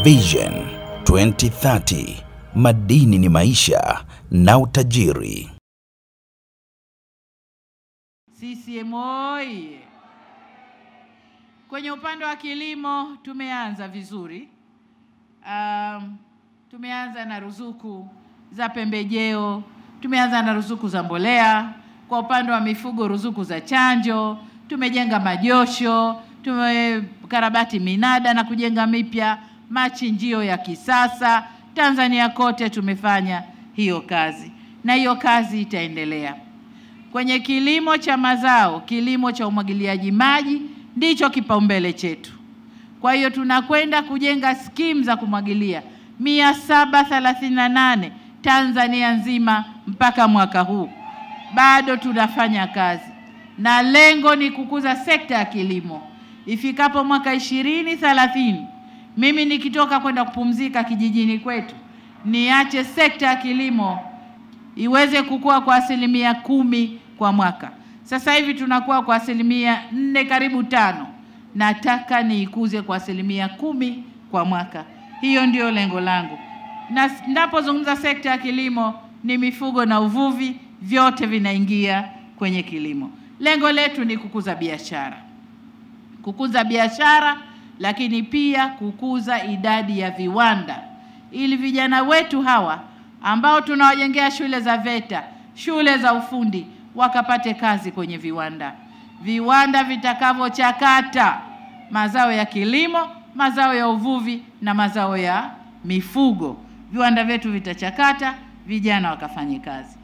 Vision 2030, madini ni maisha na utajiri. CCM oyee! Kwenye upande wa kilimo tumeanza vizuri. Tumeanza na ruzuku za pembejeo, tumeanza na ruzuku za mbolea. Kwa upande wa mifugo, ruzuku za chanjo, tumejenga majosho, tumekarabati minada na kujenga mipya, machinjio ya kisasa. Tanzania kote tumefanya hiyo kazi na hiyo kazi itaendelea. Kwenye kilimo cha mazao, kilimo cha umwagiliaji maji ndicho kipaumbele chetu. Kwa hiyo tunakwenda kujenga skimu za kumwagilia 738 Tanzania nzima mpaka mwaka huu. Bado tunafanya kazi na lengo ni kukuza sekta ya kilimo. Ifikapo mwaka 2030, mimi nikitoka kwenda kupumzika kijijini kwetu, niache sekta ya kilimo iweze kukua kwa 10% kwa mwaka. Sasa hivi tunakuwa kwa 4 karibu 5. Nataka niikuze kwa 10% kwa mwaka. Hiyo ndio lengo langu. Na ninapozungumza sekta ya kilimo, ni mifugo na uvuvi, vyote vinaingia kwenye kilimo. Lengo letu ni kukuza biashara. Kukuza biashara, lakini pia kukuza idadi ya viwanda, ili vijana wetu hawa ambao tunawajengea shule za VETA, shule za ufundi, wakapate kazi kwenye viwanda. Viwanda vitakavyochakata mazao ya kilimo, mazao ya uvuvi na mazao ya mifugo. Viwanda vyetu vitachakata, vijana wakafanye kazi.